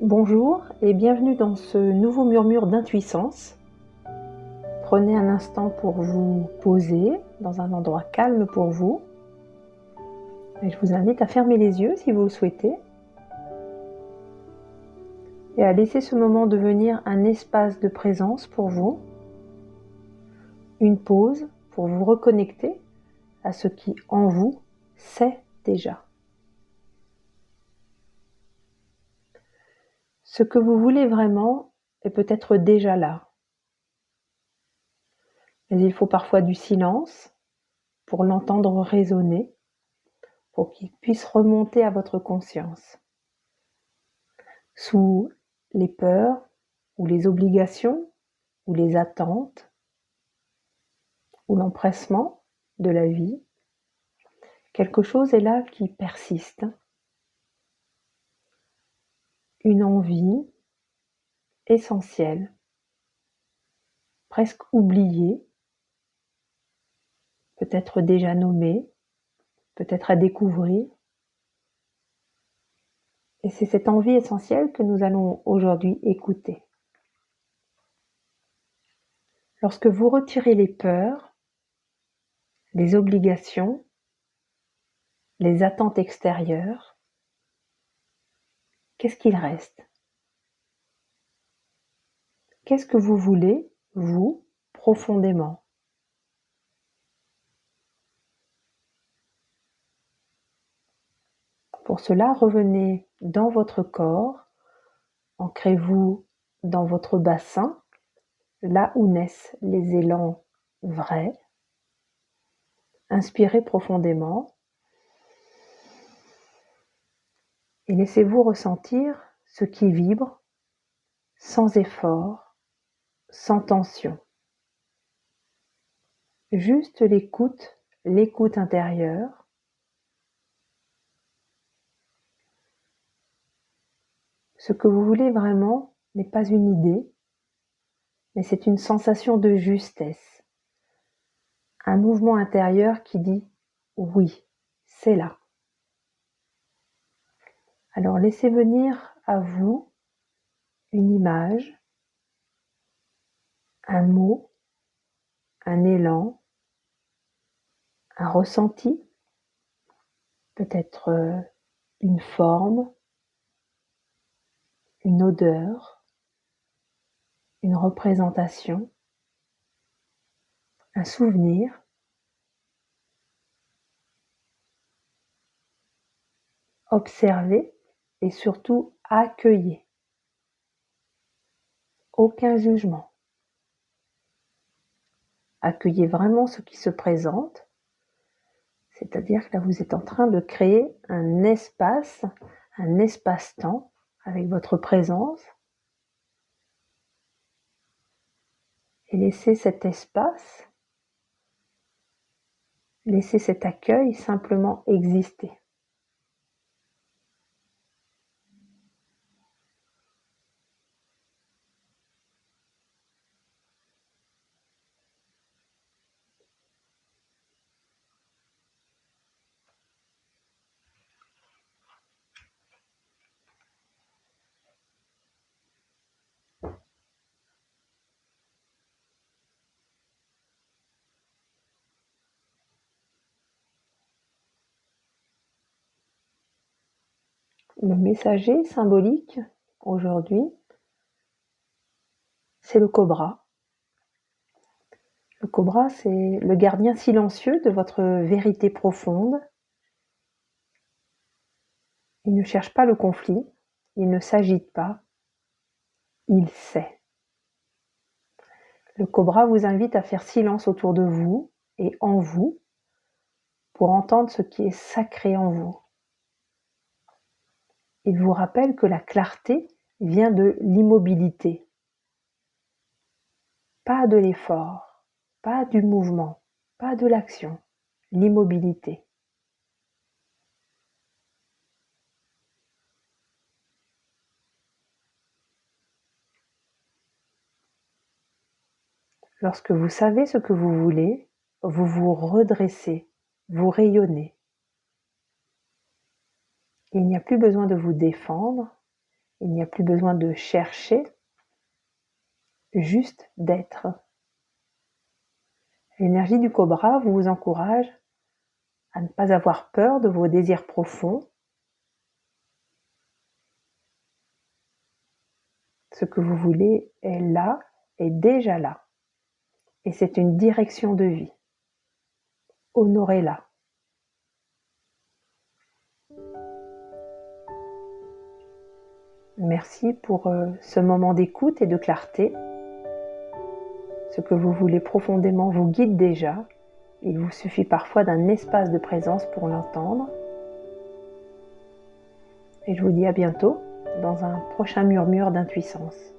Bonjour et bienvenue dans ce nouveau murmure d'intuissance. Prenez un instant pour vous poser dans un endroit calme pour vous. Et je vous invite à fermer les yeux si vous le souhaitez et à laisser ce moment devenir un espace de présence pour vous, une pause pour vous reconnecter à ce qui en vous sait déjà. Ce que vous voulez vraiment est peut-être déjà là. Mais il faut parfois du silence pour l'entendre résonner, pour qu'il puisse remonter à votre conscience. Sous les peurs ou les obligations ou les attentes ou l'empressement de la vie, quelque chose est là qui persiste. Une envie essentielle, presque oubliée, peut-être déjà nommée, peut-être à découvrir. Et c'est cette envie essentielle que nous allons aujourd'hui écouter. Lorsque vous retirez les peurs, les obligations, les attentes extérieures, qu'est-ce qu'il reste ? Qu'est-ce que vous voulez, vous, profondément ? Pour cela, revenez dans votre corps, ancrez-vous dans votre bassin, là où naissent les élans vrais. Inspirez profondément et laissez-vous ressentir ce qui vibre, sans effort, sans tension. Juste l'écoute intérieure. Ce que vous voulez vraiment n'est pas une idée, mais c'est une sensation de justesse. Un mouvement intérieur qui dit « oui, c'est là ». Alors laissez venir à vous une image, un mot, un élan, un ressenti, peut-être une forme, une odeur, une représentation, un souvenir. Observez et surtout accueillez. Aucun jugement. Accueillez vraiment ce qui se présente, c'est-à-dire que là vous êtes en train de créer un espace-temps avec votre présence et laissez cet espace, laissez cet accueil simplement exister. Le messager symbolique aujourd'hui, c'est le cobra. Le cobra, c'est le gardien silencieux de votre vérité profonde. Il ne cherche pas le conflit, il ne s'agite pas, il sait. Le cobra vous invite à faire silence autour de vous et en vous pour entendre ce qui est sacré en vous. Il vous rappelle que la clarté vient de l'immobilité, pas de l'effort, pas du mouvement, pas de l'action, l'immobilité. Lorsque vous savez ce que vous voulez, vous vous redressez, vous rayonnez. Il n'y a plus besoin de vous défendre, Il n'y a plus besoin de chercher, juste d'être. L'énergie du cobra vous encourage à ne pas avoir peur de vos désirs profonds. Ce que vous voulez est là, est déjà là. Et c'est une direction de vie. Honorez-la. Merci pour ce moment d'écoute et de clarté. Ce que vous voulez profondément vous guide déjà. Il vous suffit parfois d'un espace de présence pour l'entendre. Et je vous dis à bientôt dans un prochain murmure d'intuissance.